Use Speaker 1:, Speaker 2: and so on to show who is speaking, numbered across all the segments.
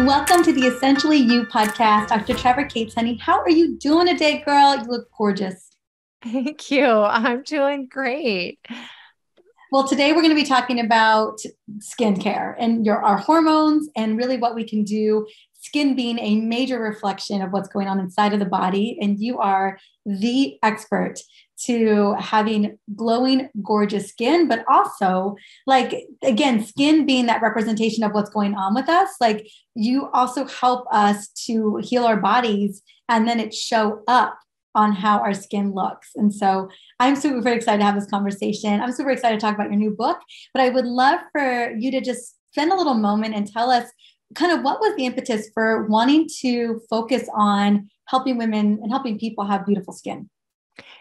Speaker 1: Welcome to the Essentially You podcast. Dr. Trevor Cates, honey, how are you doing today, girl? You look gorgeous.
Speaker 2: Thank you. I'm doing great.
Speaker 1: Well, today we're going to be talking about skincare and our hormones and really what we can do. Skin being a major reflection of what's going on inside of the body. And you are the expert to having glowing, gorgeous skin, but also again, skin being that representation of what's going on with us. Like you also help us to heal our bodies and then it show up on how our skin looks. And so I'm super excited to have this conversation. I'm super excited to talk about your new book, but I would love for you to just spend a little moment and tell us kind of what was the impetus for wanting to focus on helping women and helping people have beautiful skin.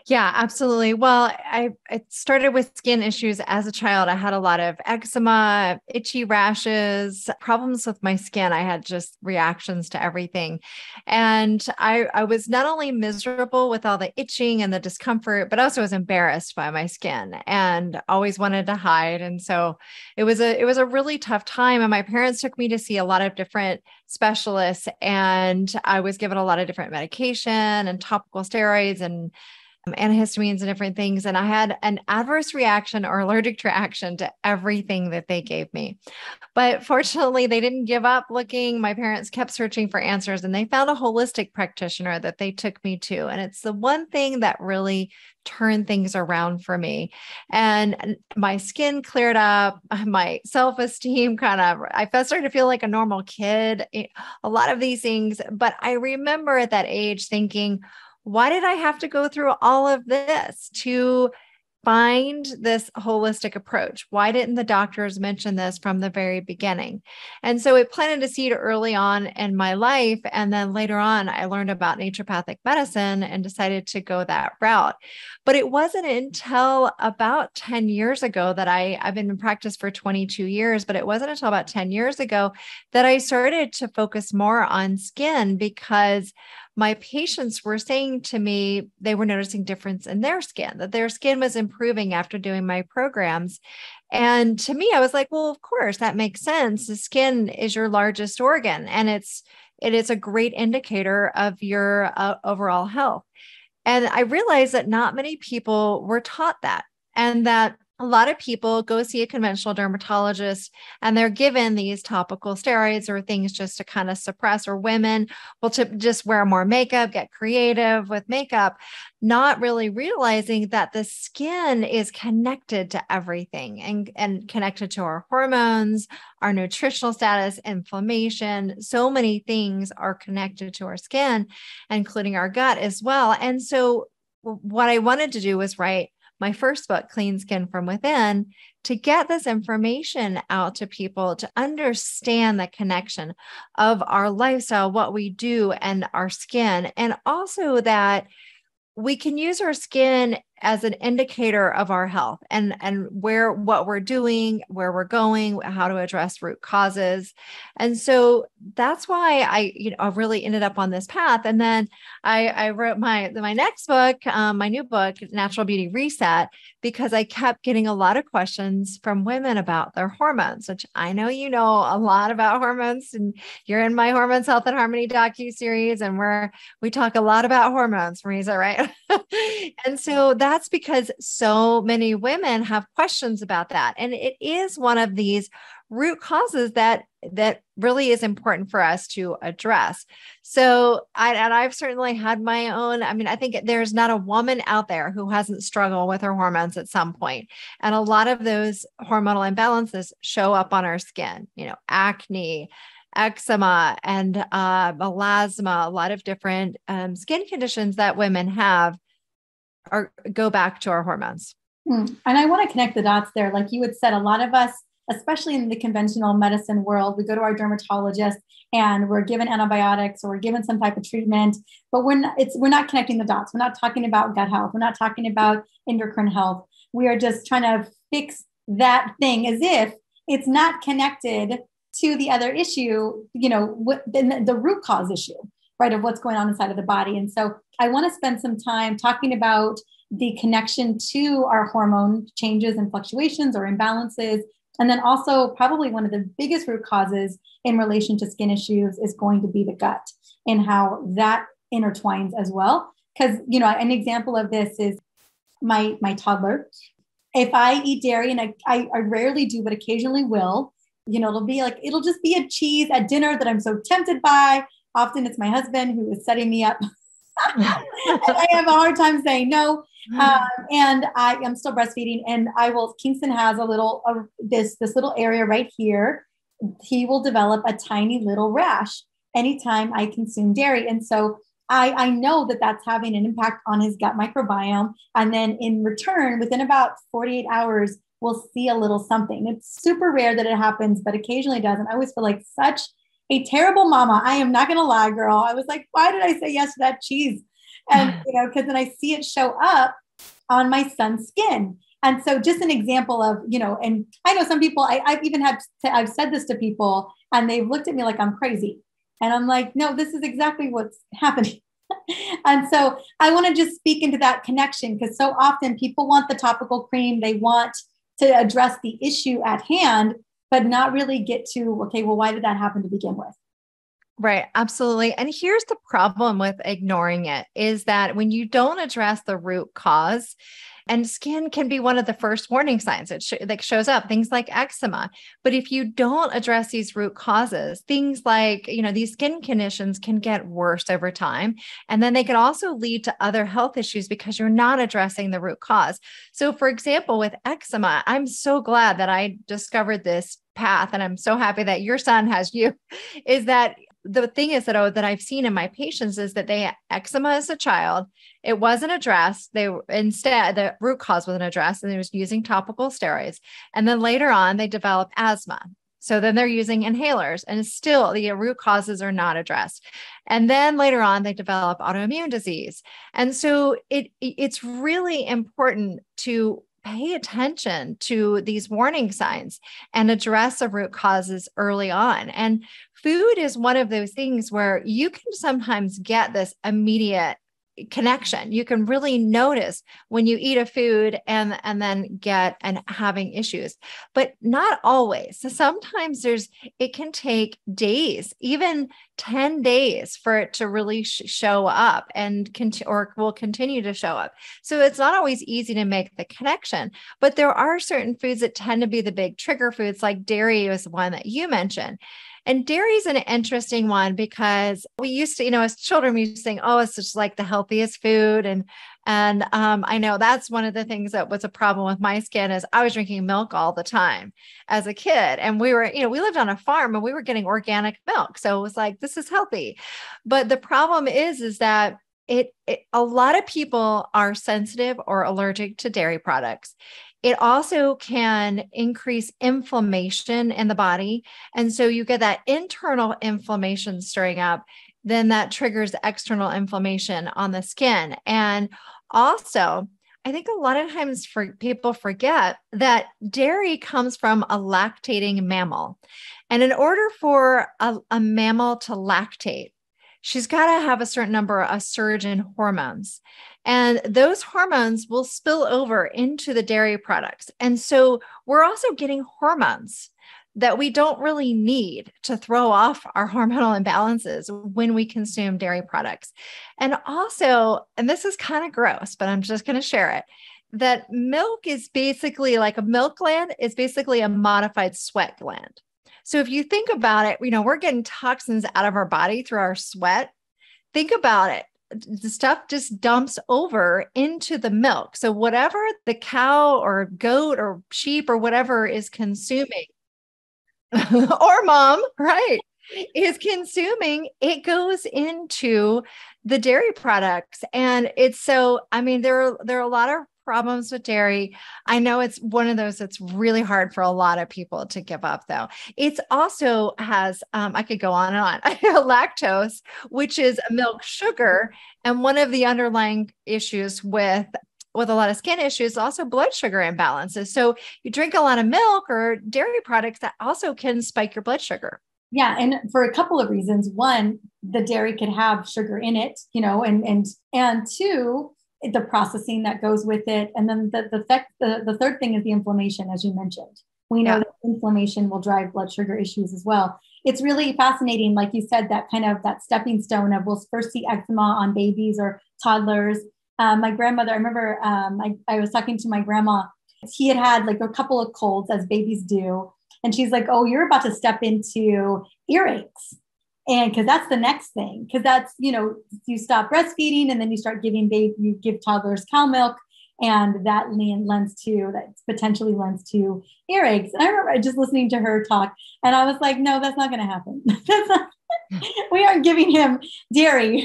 Speaker 2: Yeah, absolutely. Well, I started with skin issues as a child. I had a lot of eczema, itchy rashes, problems with my skin. I had just reactions to everything. And I was not only miserable with all the itching and the discomfort, but also was embarrassed by my skin and always wanted to hide. And so it was a really tough time. And my parents took me to see a lot of different specialists, and I was given a lot of different medication and topical steroids and antihistamines and different things. And I had an adverse reaction or allergic reaction to everything that they gave me. But fortunately, they didn't give up looking. My parents kept searching for answers and they found a holistic practitioner that they took me to. And it's the one thing that really turned things around for me. And my skin cleared up, my self-esteem I started to feel like a normal kid, a lot of these things. But I remember at that age thinking, why did I have to go through all of this to find this holistic approach? Why didn't the doctors mention this from the very beginning? And so it planted a seed early on in my life. And then later on, I learned about naturopathic medicine and decided to go that route. But it wasn't until about 10 years ago that I've been in practice for 22 years, but it wasn't until about 10 years ago that I started to focus more on skin, because my patients were saying to me, they were noticing difference in their skin, that their skin was improving after doing my programs. And to me, I was like, well, of course, that makes sense. The skin is your largest organ, and it is a great indicator of your overall health. And I realized that not many people were taught that, and that a lot of people go see a conventional dermatologist and they're given these topical steroids or things just to kind of suppress, or women will just wear more makeup, get creative with makeup, not really realizing that the skin is connected to everything and connected to our hormones, our nutritional status, inflammation. So many things are connected to our skin, including our gut as well. And so what I wanted to do was write my first book, Clean Skin from Within, to get this information out to people to understand the connection of our lifestyle, what we do, and our skin. And also that we can use our skin as an indicator of our health and what we're doing, where we're going, how to address root causes. And so that's why I really ended up on this path. And then I wrote my next book, my new book, Natural Beauty Reset, because I kept getting a lot of questions from women about their hormones, which I know you know a lot about hormones, and you're in my Hormones, Health and Harmony docuseries, and we talk a lot about hormones, Mariza, right? And so that's because so many women have questions about that. And it is one of these root causes that really is important for us to address. So I've certainly had my own. I mean, I think there's not a woman out there who hasn't struggled with her hormones at some point. And a lot of those hormonal imbalances show up on our skin, acne, eczema, and melasma, a lot of different skin conditions that women have go back to our hormones.
Speaker 1: And I want to connect the dots there. Like you had said, a lot of us, especially in the conventional medicine world, we go to our dermatologist and we're given antibiotics or we're given some type of treatment, but we're not connecting the dots. We're not talking about gut health. We're not talking about endocrine health. We are just trying to fix that thing as if it's not connected to the other issue, the root cause issue, right, of what's going on inside of the body. And so I want to spend some time talking about the connection to our hormone changes and fluctuations or imbalances And then also probably one of the biggest root causes in relation to skin issues is going to be the gut and how that intertwines as well. Because, an example of this is my toddler. If I eat dairy, and I rarely do, but occasionally will, it'll just be a cheese at dinner that I'm so tempted by. Often it's my husband who is setting me up. And I have a hard time saying no. And I am still breastfeeding, and Kingston has a little, this little area right here. He will develop a tiny little rash anytime I consume dairy. And so I know that that's having an impact on his gut microbiome. And then in return, within about 48 hours, we'll see a little something. It's super rare that it happens, but occasionally it does. And I always feel like such a terrible mama. I am not going to lie, girl. I was like, why did I say yes to that cheese? And, because then I see it show up on my son's skin. And so just an example of, and I know some people, I've said this to people and they've looked at me like I'm crazy. And I'm like, no, this is exactly what's happening. And so I want to just speak into that connection, because so often people want the topical cream. They want to address the issue at hand, but not really get to, okay, well, why did that happen to begin with?
Speaker 2: Right. Absolutely. And here's the problem with ignoring it is that when you don't address the root cause, and skin can be one of the first warning signs that shows up, things like eczema. But if you don't address these root causes, things like, these skin conditions can get worse over time. And then they can also lead to other health issues because you're not addressing the root cause. So for example, with eczema, I'm so glad that I discovered this path, and I'm so happy that your son has you, is that the thing is that I've seen in my patients is that they had eczema as a child. It wasn't addressed. Instead, the root cause wasn't addressed, and they was using topical steroids. And then later on, they developed asthma. So then they're using inhalers, and still the root causes are not addressed. And then later on, they develop autoimmune disease. And so it's really important to pay attention to these warning signs and address the root causes early on. And food is one of those things where you can sometimes get this immediate connection. You can really notice when you eat a food and then having issues, but not always. So sometimes it can take days, even 10 days for it to really show up or will continue to show up. So it's not always easy to make the connection, but there are certain foods that tend to be the big trigger foods, like dairy was one that you mentioned. And dairy is an interesting one because we used to, as children, we used to think, oh, it's just like the healthiest food. And I know that's one of the things that was a problem with my skin is I was drinking milk all the time as a kid. And we were, we lived on a farm and we were getting organic milk. So it was like, this is healthy. But the problem is that a lot of people are sensitive or allergic to dairy products. It also can increase inflammation in the body. And so you get that internal inflammation stirring up, then that triggers external inflammation on the skin. And also, I think a lot of times people forget that dairy comes from a lactating mammal. And in order for a mammal to lactate, she's got to have a certain number of surge in hormones. And those hormones will spill over into the dairy products. And so we're also getting hormones that we don't really need to throw off our hormonal imbalances when we consume dairy products. And also, and this is kind of gross, but I'm just going to share it, that milk is basically like a milk gland is basically a modified sweat gland. So if you think about it, we're getting toxins out of our body through our sweat. Think about it. The stuff just dumps over into the milk. So whatever the cow or goat or sheep or whatever is consuming, or mom, right, is consuming, it goes into the dairy products. And it's so, there are a lot of problems with dairy. I know it's one of those that's really hard for a lot of people to give up, though. It's also has, I could go on and on, lactose, which is a milk sugar. And one of the underlying issues with a lot of skin issues, also blood sugar imbalances. So you drink a lot of milk or dairy products that also can spike your blood sugar.
Speaker 1: Yeah. And for a couple of reasons. One, the dairy could have sugar in it, and two, the processing that goes with it. And then the third thing is the inflammation, as you mentioned. We know
Speaker 2: Yeah.
Speaker 1: that inflammation will drive blood sugar issues as well. It's really fascinating, like you said, that kind of that stepping stone of we'll first see eczema on babies or toddlers. My grandmother, I remember I was talking to my grandma. He had like a couple of colds, as babies do. And she's like, oh, you're about to step into earaches. And because that's the next thing, because that's, you stop breastfeeding and then you start giving you give toddlers cow milk. And that potentially lends to earaches. And I remember just listening to her talk and I was like, no, that's not going to happen. We aren't giving him dairy.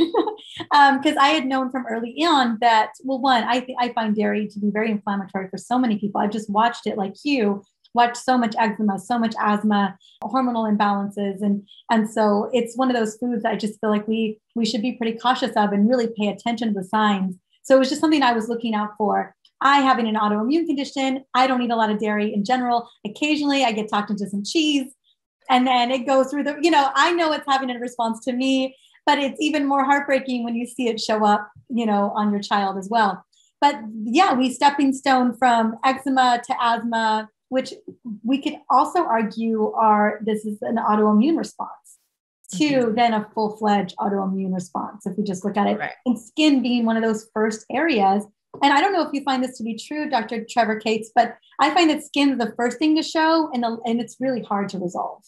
Speaker 1: Because I had known from early on that, well, one, I find dairy to be very inflammatory for so many people. I've just watched it like you watch so much eczema, so much asthma, hormonal imbalances. And so it's one of those foods that I just feel like we should be pretty cautious of and really pay attention to the signs. So it was just something I was looking out for. I having an autoimmune condition, I don't eat a lot of dairy in general. Occasionally I get talked into some cheese and then it goes through I know it's having a response to me, but it's even more heartbreaking when you see it show up, on your child as well. But yeah, we stepping stone from eczema to asthma, which we could also argue this is an autoimmune response to then a full-fledged autoimmune response, if we just look at it. Right. And skin being one of those first areas. And I don't know if you find this to be true, Dr. Trevor Cates, but I find that skin is the first thing to show, and it's really hard to resolve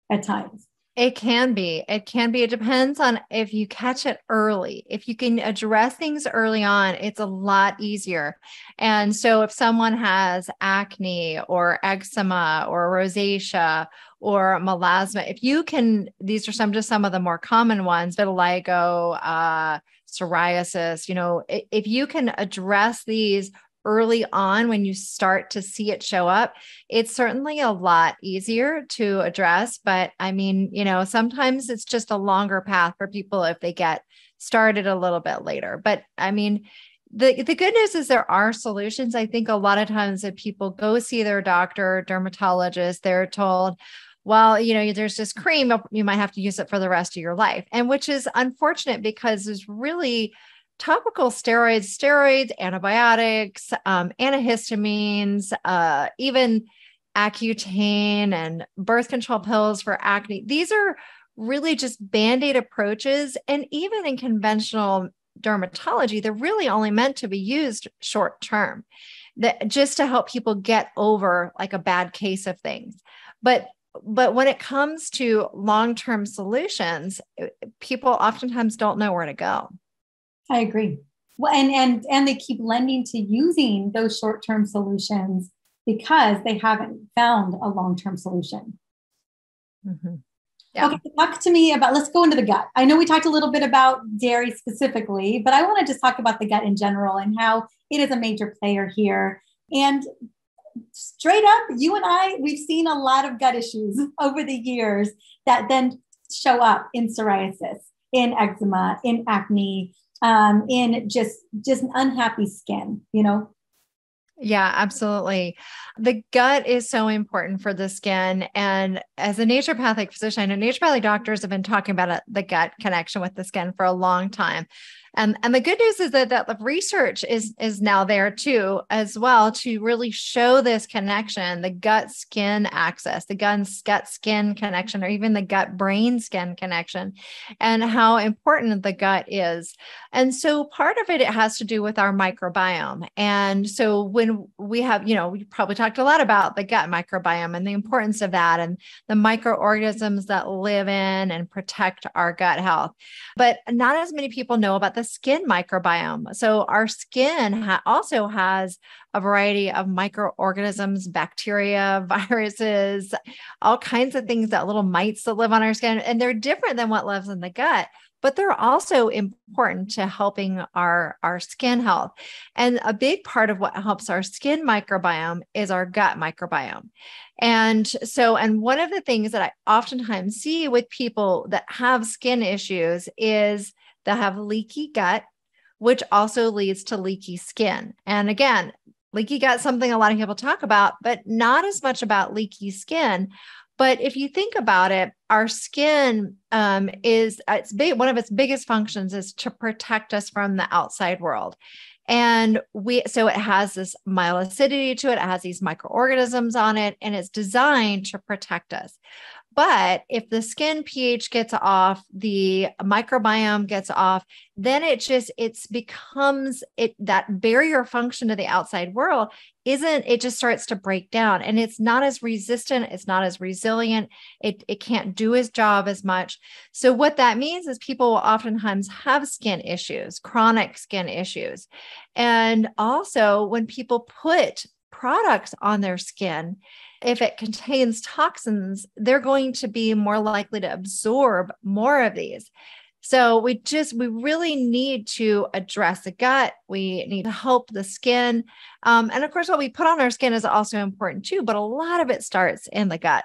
Speaker 1: at times.
Speaker 2: It can be. It depends on if you catch it early. If you can address things early on, it's a lot easier. And so if someone has acne or eczema or rosacea or melasma, if you can, these are just some of the more common ones, vitiligo, psoriasis, if you can address these early on when you start to see it show up, it's certainly a lot easier to address. But I mean, sometimes it's just a longer path for people if they get started a little bit later. But I mean, the good news is there are solutions. I think a lot of times that people go see their doctor, dermatologist, they're told, well, there's this cream, you might have to use it for the rest of your life. And which is unfortunate because there's really topical steroids, antibiotics, antihistamines, even Accutane and birth control pills for acne. These are really just Band-Aid approaches. And even in conventional dermatology, they're really only meant to be used short term, just to help people get over like a bad case of things. But when it comes to long-term solutions, people oftentimes don't know where to go.
Speaker 1: I agree. Well, and they keep lending to using those short-term solutions because they haven't found a long-term solution.
Speaker 2: Mm-hmm. Yeah.
Speaker 1: Okay, talk to me about, let's go into the gut. I know we talked a little bit about dairy specifically, but I want to just talk about the gut in general and how it is a major player here. And straight up, you and I, we've seen a lot of gut issues over the years that then show up in psoriasis, in eczema, in acne, in just unhappy skin,
Speaker 2: Yeah, absolutely. The gut is so important for the skin. And as a naturopathic physician, I know naturopathic doctors have been talking about the gut connection with the skin for a long time. And the good news is that the research is now there too, as well, to really show this connection, the gut-skin axis, the gut-skin connection, or even the gut-brain-skin connection, and how important the gut is. And so part of it has to do with our microbiome. And so when we have, we probably talked a lot about the gut microbiome and the importance of that and the microorganisms that live in and protect our gut health. But not as many people know about the skin microbiome. So our skin also has a variety of microorganisms, bacteria, viruses, all kinds of things, that little mites that live on our skin. And they're different than what lives in the gut, but they're also important to helping our skin health. And a big part of what helps our skin microbiome is our gut microbiome. And one of the things that I oftentimes see with people that have skin issues is they have leaky gut, which also leads to leaky skin. And again, leaky gut is something a lot of people talk about, but not as much about leaky skin. But if you think about it, our skin one of its biggest functions is to protect us from the outside world. And so it has this mild acidity to it. It has these microorganisms on it, and it's designed to protect us. But if the skin pH gets off, the microbiome gets off, then that barrier function to the outside world it just starts to break down, and it's not as resistant. It's not as resilient. It can't do its job as much. So what that means is people will oftentimes have skin issues, chronic skin issues. And also when people put products on their skin, if it contains toxins, they're going to be more likely to absorb more of these. So we really need to address the gut. We need to help the skin. And of course, what we put on our skin is also important too, but a lot of it starts in the gut.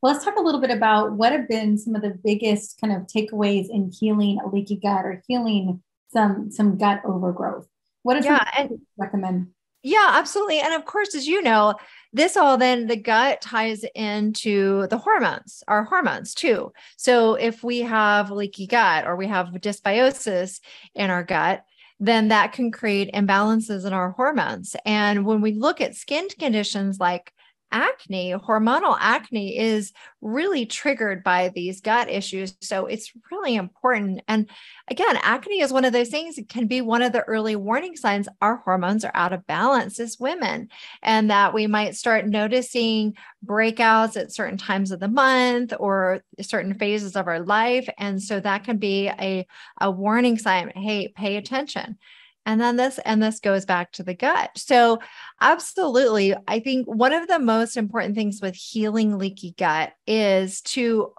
Speaker 1: Well, let's talk a little bit about what have been some of the biggest kind of takeaways in healing a leaky gut or healing some gut overgrowth. What is something you recommend?
Speaker 2: Yeah, absolutely. And of course, as you know, the gut ties into the hormones, our hormones too. So if we have leaky gut or we have dysbiosis in our gut, then that can create imbalances in our hormones. And when we look at skin conditions like acne, hormonal acne is really triggered by these gut issues. So it's really important. And again, acne is one of those things that can be one of the early warning signs our hormones are out of balance as women, and that we might start noticing breakouts at certain times of the month or certain phases of our life. And so that can be a warning sign. Hey, pay attention. And then this goes back to the gut. So absolutely, I think one of the most important things with healing leaky gut is to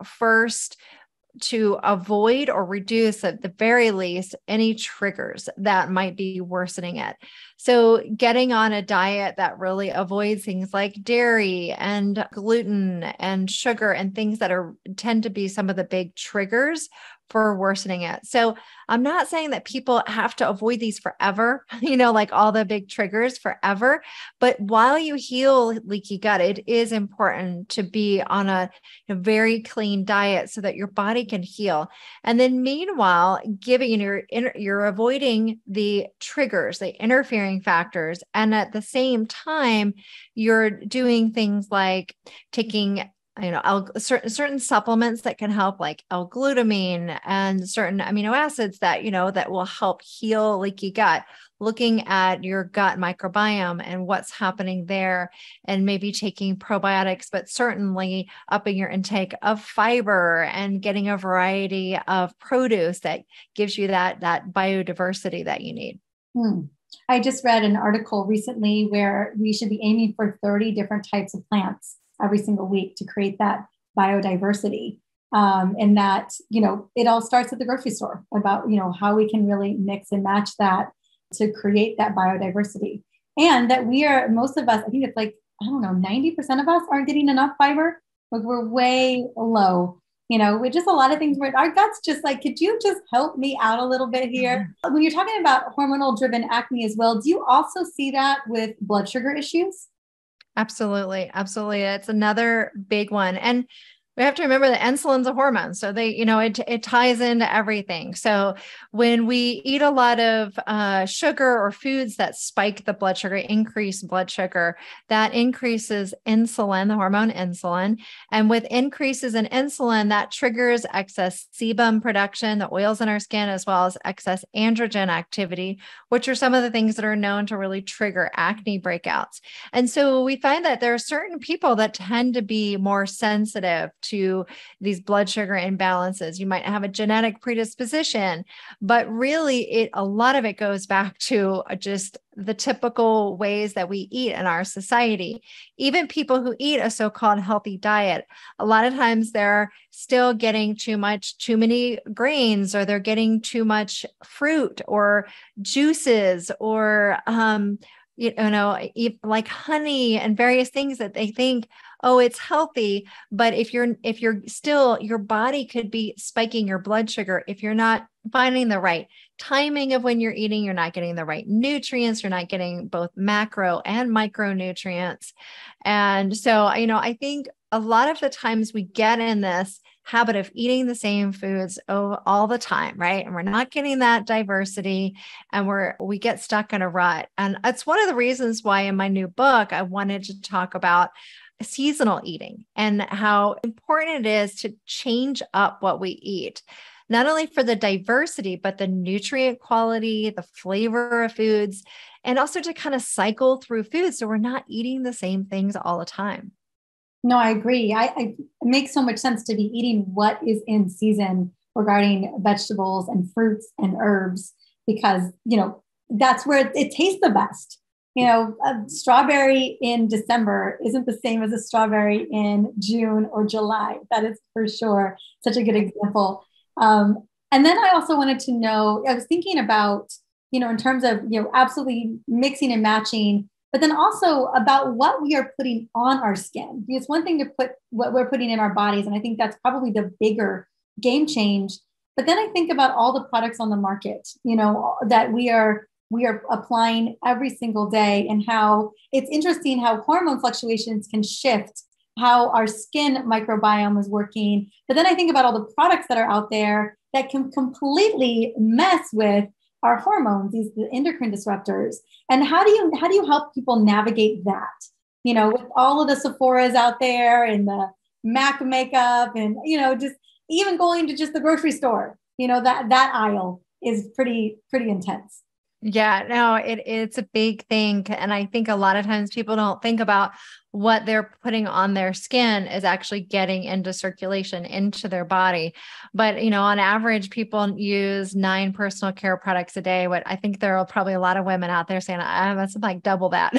Speaker 2: avoid or reduce at the very least any triggers that might be worsening it. So getting on a diet that really avoids things like dairy and gluten and sugar and things that tend to be some of the big triggers for worsening it. So I'm not saying that people have to avoid these forever, like all the big triggers forever. But while you heal leaky gut, it is important to be on a very clean diet so that your body can heal. And then meanwhile, you're avoiding the triggers, the interfering factors. And at the same time, you're doing things like taking certain supplements that can help, like L-glutamine and certain amino acids that will help heal leaky gut, looking at your gut microbiome and what's happening there, and maybe taking probiotics, but certainly upping your intake of fiber and getting a variety of produce that gives you that biodiversity that you need.
Speaker 1: I just read an article recently where we should be aiming for 30 different types of plants every single week to create that biodiversity. And that, it all starts at the grocery store about, how we can really mix and match that to create that biodiversity. And that most of us, I think it's like, 90% of us aren't getting enough fiber. Like we're way low, with just a lot of things where our gut's just like, could you just help me out a little bit here? Mm-hmm. When you're talking about hormonal driven acne as well, do you also see that with blood sugar issues?
Speaker 2: Absolutely. Absolutely. It's another big one. And we have to remember that insulin's a hormone. So it ties into everything. So when we eat a lot of sugar or foods that spike the blood sugar, increase blood sugar, that increases insulin, the hormone insulin. And with increases in insulin, that triggers excess sebum production, the oils in our skin, as well as excess androgen activity, which are some of the things that are known to really trigger acne breakouts. And so we find that there are certain people that tend to be more sensitive to these blood sugar imbalances. You might have a genetic predisposition, but really a lot of it goes back to just the typical ways that we eat in our society. Even people who eat a so-called healthy diet, a lot of times they're still getting too many grains, or they're getting too much fruit or juices, or like honey and various things that they think, oh, it's healthy. But if you're still, your body could be spiking your blood sugar if you're not finding the right timing of when you're eating. You're not getting the right nutrients. You're not getting both macro and micronutrients. And so, I think a lot of the times we get in this habit of eating the same foods all the time, right? And we're not getting that diversity, and we get stuck in a rut. And it's one of the reasons why in my new book, I wanted to talk about seasonal eating and how important it is to change up what we eat, not only for the diversity, but the nutrient quality, the flavor of foods, and also to kind of cycle through foods so we're not eating the same things all the time.
Speaker 1: No, I agree. It makes so much sense to be eating what is in season regarding vegetables and fruits and herbs, because, that's where it tastes the best. A strawberry in December isn't the same as a strawberry in June or July. That is for sure such a good example. And then I also wanted to know, I was thinking about, in terms of, absolutely mixing and matching, but then also about what we are putting on our skin. It's one thing to put what we're putting in our bodies, and I think that's probably the bigger game change. But then I think about all the products on the market, that we are applying every single day, and how it's interesting how hormone fluctuations can shift how our skin microbiome is working. But then I think about all the products that are out there that can completely mess with our hormones, the endocrine disruptors. And how do you help people navigate that? With all of the Sephoras out there and the MAC makeup, and just even going to just the grocery store, that aisle is pretty intense.
Speaker 2: Yeah, no, it's a big thing. And I think a lot of times people don't think about what they're putting on their skin is actually getting into circulation into their body. But, on average, people use 9 personal care products a day. What I think there are probably a lot of women out there saying, that's like double that.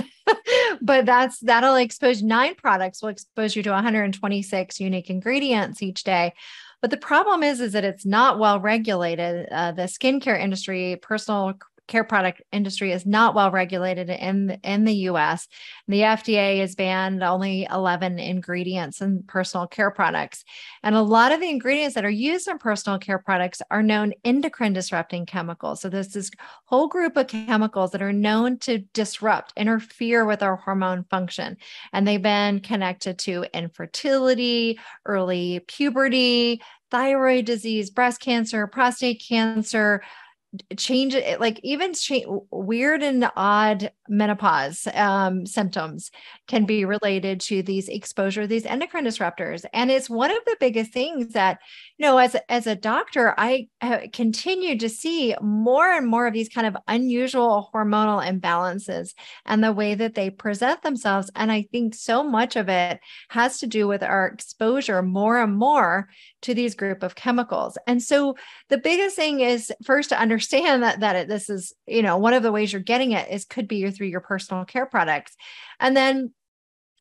Speaker 2: But that'll expose 9 products will expose you to 126 unique ingredients each day. But the problem is that it's not well regulated. The skincare industry, personal care product industry is not well regulated in the US. The FDA has banned only 11 ingredients in personal care products. And a lot of the ingredients that are used in personal care products are known endocrine disrupting chemicals. So there's this whole group of chemicals that are known to interfere with our hormone function. And they've been connected to infertility, early puberty, thyroid disease, breast cancer, prostate cancer, weird and odd menopause symptoms can be related to these exposure, these endocrine disruptors. And it's one of the biggest things that, as a doctor, I continue to see more and more of these kind of unusual hormonal imbalances and the way that they present themselves. And I think so much of it has to do with our exposure more and more to these group of chemicals. And so the biggest thing is first to understand that this is, one of the ways you're getting it could be through your personal care products. And then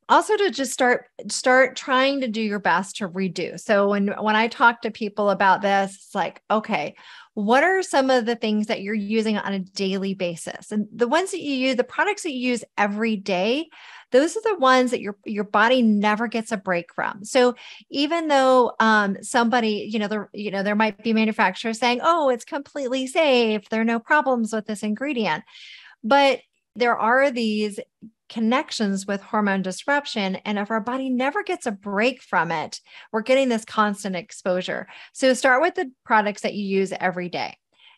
Speaker 2: also to just start trying to do your best to reduce. So when I talk to people about this, it's like, okay, what are some of the things that you're using on a daily basis? And the ones that you use, the products that you use every day, those are the ones that your body never gets a break from. So even though somebody, there might be manufacturers saying, oh, it's completely safe, there are no problems with this ingredient, but there are these connections with hormone disruption. And if our body never gets a break from it, we're getting this constant exposure. So start with the products that you use every day.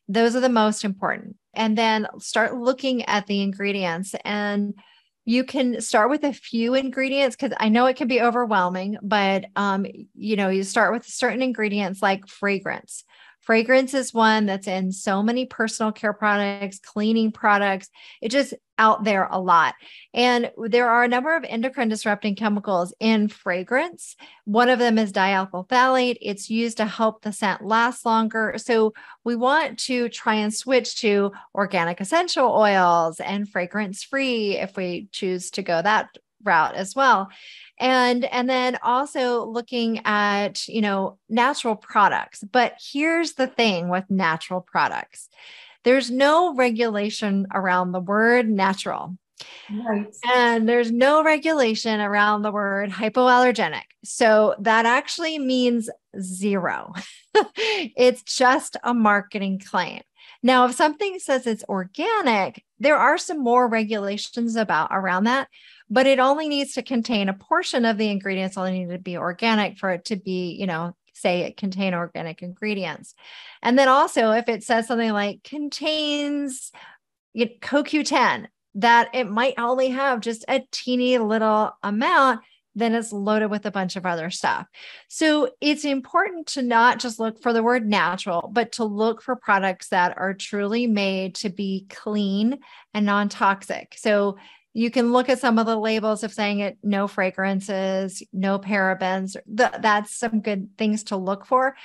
Speaker 2: Those are the most important. And then start looking at the ingredients, and you can start with a few ingredients, because I know it can be overwhelming, but you start with certain ingredients like fragrance. Fragrance is one that's in so many personal care products, cleaning products. It's just out there a lot. And there are a number of endocrine disrupting chemicals in fragrance. One of them is diethyl phthalate. It's used to help the scent last longer. So we want to try and switch to organic essential oils and fragrance free if we choose to go that route as well. And then also looking at, natural products. But here's the thing with natural products. There's no regulation around the word natural.
Speaker 1: Right.
Speaker 2: And there's no regulation around the word hypoallergenic. So that actually means zero. It's just a marketing claim. Now, if something says it's organic, there are some more regulations around that, but it only needs to contain a portion of the ingredients only need to be organic for it to be, say it contain organic ingredients. And then also if it says something like contains CoQ10, that it might only have just a teeny little amount, then it's loaded with a bunch of other stuff. So it's important to not just look for the word natural, but to look for products that are truly made to be clean and non-toxic. So you can look at some of the labels of saying it, no fragrances, no parabens. That's some good things to look for.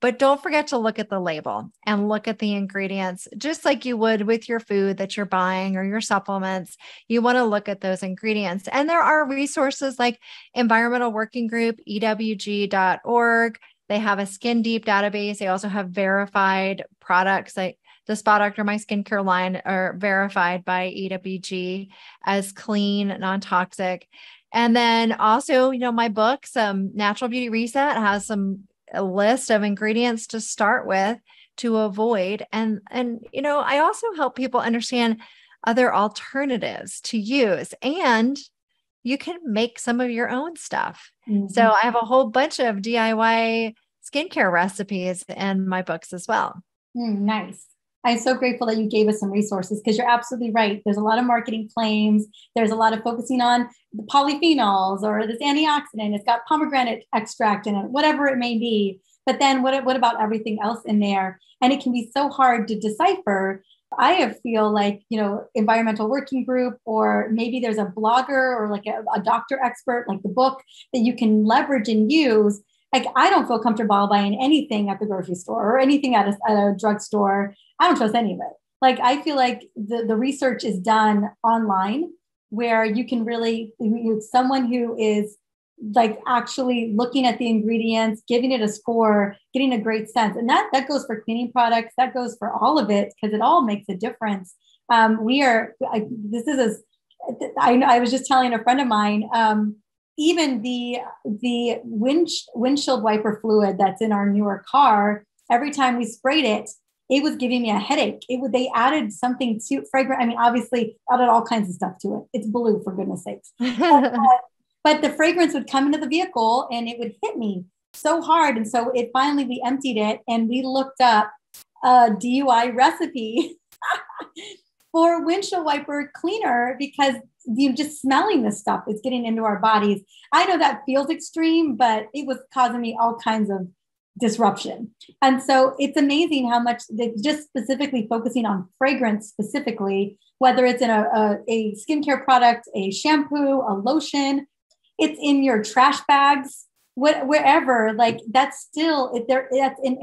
Speaker 2: But don't forget to look at the label and look at the ingredients, just like you would with your food that you're buying or your supplements. You want to look at those ingredients. And there are resources like Environmental Working Group, EWG.org. They have a Skin Deep database. They also have verified products like the Spa Doctor My Skincare line are verified by EWG as clean, non-toxic. And then also, my book, Natural Beauty Reset, has a list of ingredients to start with to avoid. And I also help people understand other alternatives to use, and you can make some of your own stuff. Mm-hmm. So I have a whole bunch of DIY skincare recipes in my books as well.
Speaker 1: Nice. I'm so grateful that you gave us some resources, because you're absolutely right. There's a lot of marketing claims. There's a lot of focusing on the polyphenols or this antioxidant. It's got pomegranate extract in it, whatever it may be. But then what about everything else in there? And it can be so hard to decipher. I feel like, Environmental Working Group, or maybe there's a blogger or like a doctor expert, like the book that you can leverage and use. Like, I don't feel comfortable buying anything at the grocery store or anything at a drugstore. I don't trust any of it. Like, I feel like the research is done online, where you can really, someone who is like actually looking at the ingredients, giving it a score, getting a great sense. And that goes for cleaning products. That goes for all of it, because it all makes a difference. I was just telling a friend of mine, even the windshield wiper fluid that's in our newer car, every time we sprayed it, it was giving me a headache. They added something to fragrant. I mean, obviously added all kinds of stuff to it. It's blue, for goodness sakes. But the fragrance would come into the vehicle and it would hit me so hard. And so we emptied it, and we looked up a DUI recipe for windshield wiper cleaner, because just smelling this stuff is getting into our bodies. I know that feels extreme, but it was causing me all kinds of disruption. And so it's amazing how much just specifically focusing on fragrance specifically, whether it's in a skincare product, a shampoo, a lotion, it's in your trash bags, wherever, like that's that's an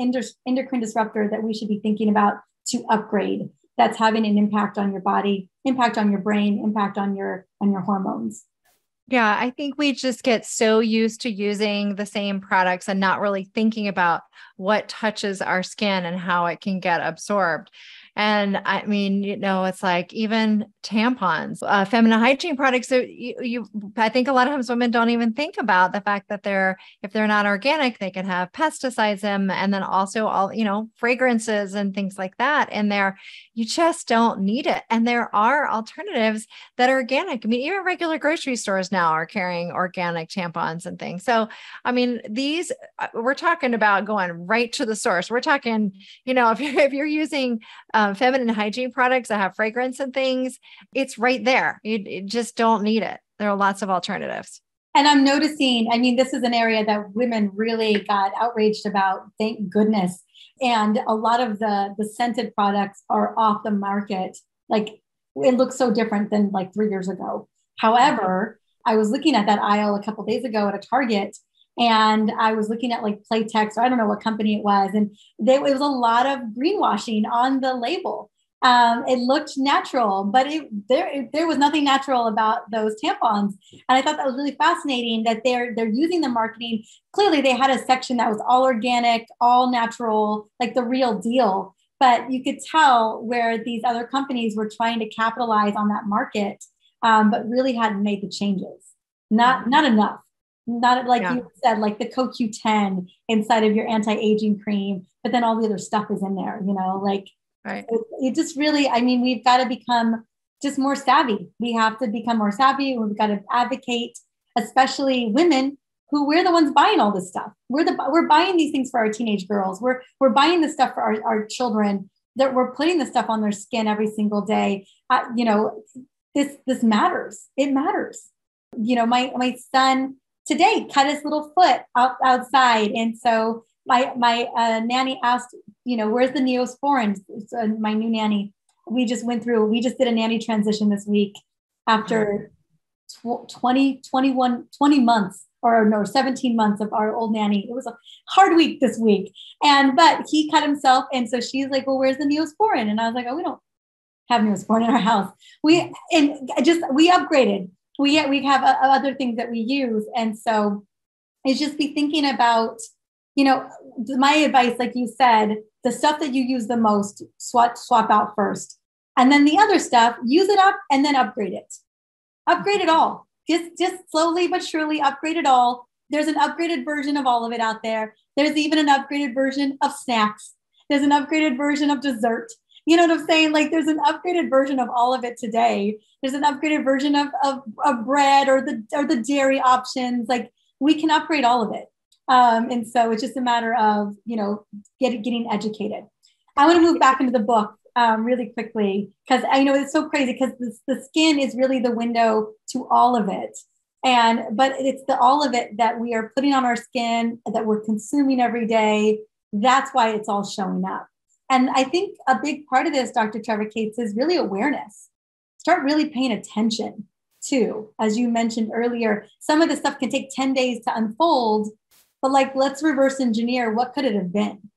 Speaker 1: endocrine disruptor that we should be thinking about to upgrade. That's having an impact on your body, impact on your brain, impact on your hormones.
Speaker 2: Yeah, I think we just get so used to using the same products and not really thinking about what touches our skin and how it can get absorbed. And I mean, it's like even tampons, feminine hygiene products. So I think a lot of times women don't even think about the fact that if they're not organic, they can have pesticides in them, and then also all, fragrances and things like that in there. You just don't need it. And there are alternatives that are organic. I mean, even regular grocery stores now are carrying organic tampons and things. So, I mean, we're talking about going right to the source. We're talking, if you're using feminine hygiene products that have fragrance and things, it's right there. You just don't need it. There are lots of alternatives.
Speaker 1: And I'm noticing, this is an area that women really got outraged about, thank goodness. And a lot of the scented products are off the market. Like, it looks so different than like 3 years ago. However, I was looking at that aisle a couple of days ago at a Target, and I was looking at like Playtex, or I don't know what company it was. And it was a lot of greenwashing on the label. It looked natural, but there was nothing natural about those tampons. And I thought that was really fascinating that they're using the marketing. Clearly they had a section that was all organic, all natural, like the real deal. But you could tell where these other companies were trying to capitalize on that market, but really hadn't made the changes. Not enough. Not like you said, like the CoQ10 inside of your anti-aging cream, but then all the other stuff is in there,
Speaker 2: Right.
Speaker 1: It just really, we've got to become just more savvy. We have to become more savvy. We've got to advocate, especially women, we're the ones buying all this stuff. We're buying these things for our teenage girls. We're buying this stuff for our children, that we're putting this stuff on their skin every single day. This matters. It matters. My son today cut his little foot outside. And so my nanny asked, where's the Neosporin? So my new nanny, we just did a nanny transition this week after 20 months, or no, 17 months of our old nanny. It was a hard week this week. But he cut himself. And so she's like, well, where's the Neosporin? And I was like, oh, we don't have Neosporin in our house. We upgraded. We have other things that we use. And so it's just be thinking about, my advice, like you said, the stuff that you use the most, swap out first. And then the other stuff, use it up and then upgrade it. Upgrade it all. Just slowly but surely upgrade it all. There's an upgraded version of all of it out there. There's even an upgraded version of snacks. There's an upgraded version of dessert. You know what I'm saying? Like there's an upgraded version of all of it today. There's an upgraded version of bread or the dairy options. Like we can upgrade all of it. And so it's just a matter of, getting educated. I want to move back into the book really quickly, because I know it's so crazy, because the skin is really the window to all of it. But it's all of it that we are putting on our skin, that we're consuming every day. That's why it's all showing up. And I think a big part of this, Dr. Trevor Cates, is really awareness. Start really paying attention to, as you mentioned earlier, some of the stuff can take 10 days to unfold, but let's reverse engineer. What could it have been?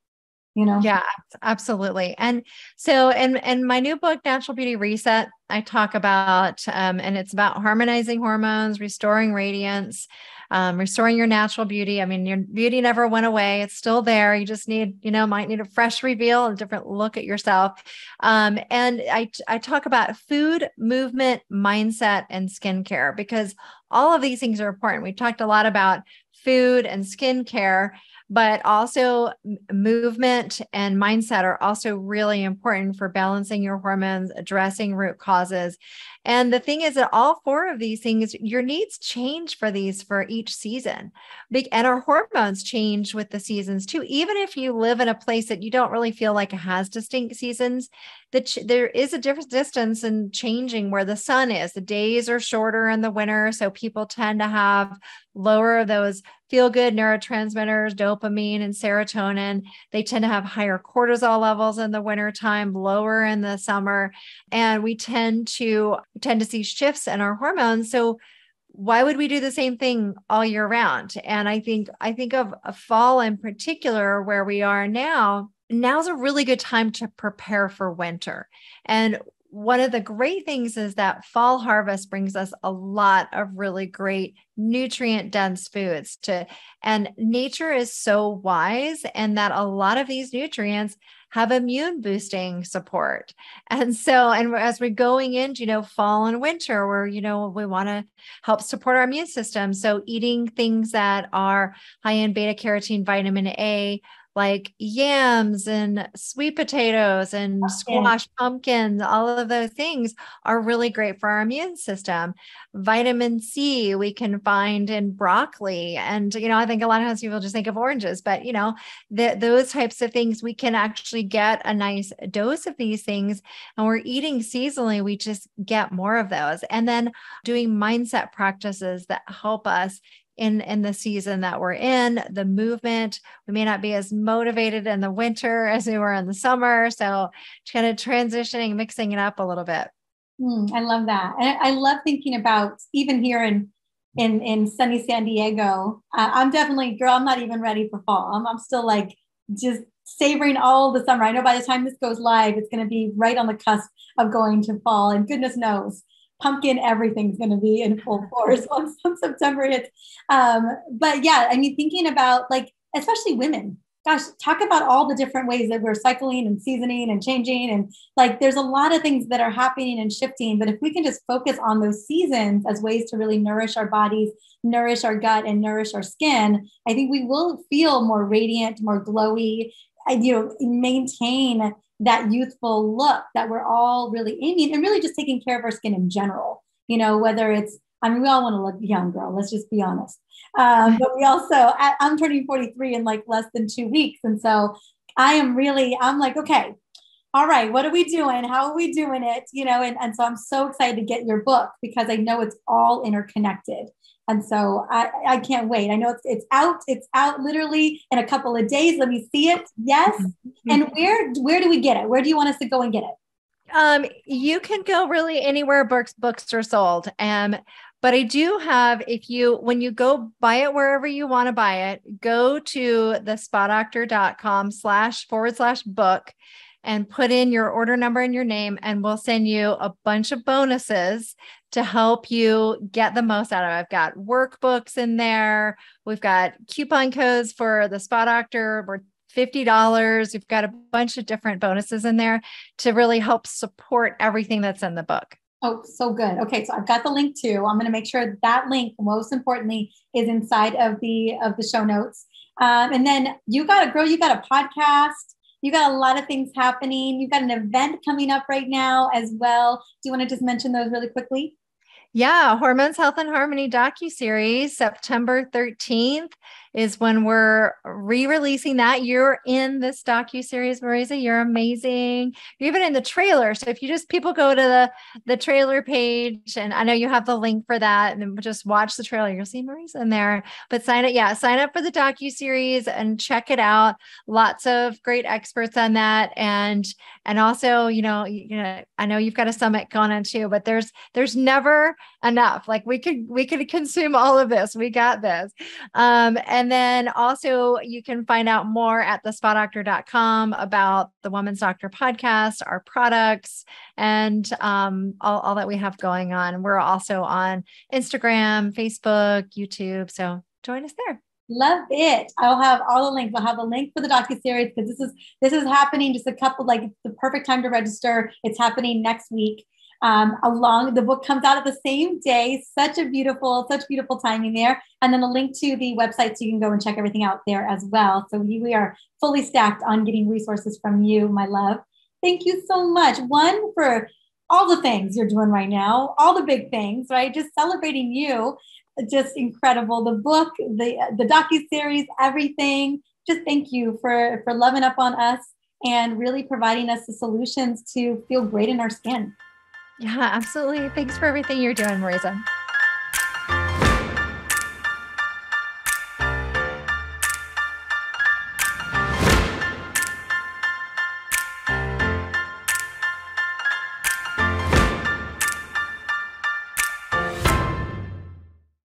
Speaker 2: Yeah, absolutely. And so in my new book, Natural Beauty Reset, I talk about, and it's about harmonizing hormones, restoring radiance, restoring your natural beauty. I mean, your beauty never went away. It's still there. You just might need a fresh reveal, a different look at yourself. And I talk about food, movement, mindset, and skincare, because all of these things are important. We talked a lot about food and skincare, but also movement and mindset are also really important for balancing your hormones, addressing root causes. And the thing is that all four of these things, your needs change for each season. And our hormones change with the seasons too. Even if you live in a place that you don't really feel like it has distinct seasons, there is a different distance in changing where the sun is. The days are shorter in the winter, so people tend to have lower of those feel-good neurotransmitters, dopamine and serotonin. They tend to have higher cortisol levels in the wintertime, lower in the summer. And we tend to see shifts in our hormones. So why would we do the same thing all year round? And I think of a fall in particular, where we are now. Now's a really good time to prepare for winter. And one of the great things is that fall harvest brings us a lot of really great nutrient dense foods and nature is so wise, and that a lot of these nutrients have immune boosting support. And as we're going into, fall and winter, where, we want to help support our immune system. So eating things that are high in beta carotene, vitamin A, like yams and sweet potatoes and squash, pumpkins, all of those things are really great for our immune system. Vitamin C we can find in broccoli. And, I think a lot of times people just think of oranges, but, those types of things, we can actually get a nice dose of these things, and we're eating seasonally. We just get more of those. And then doing mindset practices that help us in the season that we're in, the movement. We may not be as motivated in the winter as we were in the summer. So kind of transitioning, mixing it up a little bit.
Speaker 1: I love that. And I love thinking about even here in sunny San Diego. I'm definitely, girl, I'm not even ready for fall. I'm still just savoring all the summer. I know by the time this goes live, it's going to be right on the cusp of going to fall, and goodness knows, pumpkin, everything's going to be in full force once September hits. But yeah, I mean, thinking about especially women, gosh, talk about all the different ways that we're cycling and seasoning and changing. And there's a lot of things that are happening and shifting, but if we can just focus on those seasons as ways to really nourish our bodies, nourish our gut, and nourish our skin, I think we will feel more radiant, more glowy, maintain that youthful look that we're all really aiming, and really just taking care of our skin in general, whether it's I mean, we all want to look young, girl. Let's just be honest. But we also, I'm turning 43 in like less than 2 weeks. And so I'm like, okay, all right, what are we doing? How are we doing it? And so I'm so excited to get your book because I know it's all interconnected. And so I can't wait. I know it's out literally in a couple of days. Let me see it. Yes. Mm-hmm. And where do we get it? Where do you want us to go and get it?
Speaker 2: You can go really anywhere books are sold. But I do have, when you go buy it wherever you want to buy it, go to thespadoctor.com//book and put in your order number and your name, and we'll send you a bunch of bonuses to help you get the most out of it. I've got workbooks in there. We've got coupon codes for the Spa Doctor. We're $50. We've got a bunch of different bonuses in there to really help support everything that's in the book.
Speaker 1: Oh, so good. Okay. So I've got the link too. I'm going to make sure that link, most importantly, is inside of the show notes. And then you got a podcast. You got a lot of things happening. You've got an event coming up right now as well. Do you want to just mention those really quickly?
Speaker 2: Yeah. Hormones, Health, and Harmony docuseries, September 13th is when we're re-releasing that. You're in this docuseries, Mariza. You're amazing. You're even in the trailer. So if people go to the trailer page, and I know you have the link for that, and then just watch the trailer, you'll see Mariza in there. But sign up for the docuseries and check it out. Lots of great experts on that. And also, I know you've got a summit going on too, but there's never enough. Like we could consume all of this. We got this. And then also you can find out more at thespadoctor.com about the Woman's Doctor podcast, our products, and all that we have going on. We're also on Instagram, Facebook, YouTube. So join us there.
Speaker 1: Love it. I'll have all the links. I'll have a link for the docuseries because this is happening just it's the perfect time to register. It's happening next week. The book comes out at the same day. Such beautiful timing there. And then a link to the website so you can go and check everything out there as well. So we are fully stacked on getting resources from you, my love. Thank you so much. One, for all the things you're doing right now, all the big things, right? Just celebrating you. Just incredible. The book, the docuseries, everything. Just thank you for loving up on us and really providing us the solutions to feel great in our skin.
Speaker 2: Yeah, absolutely. Thanks for everything you're doing, Mariza.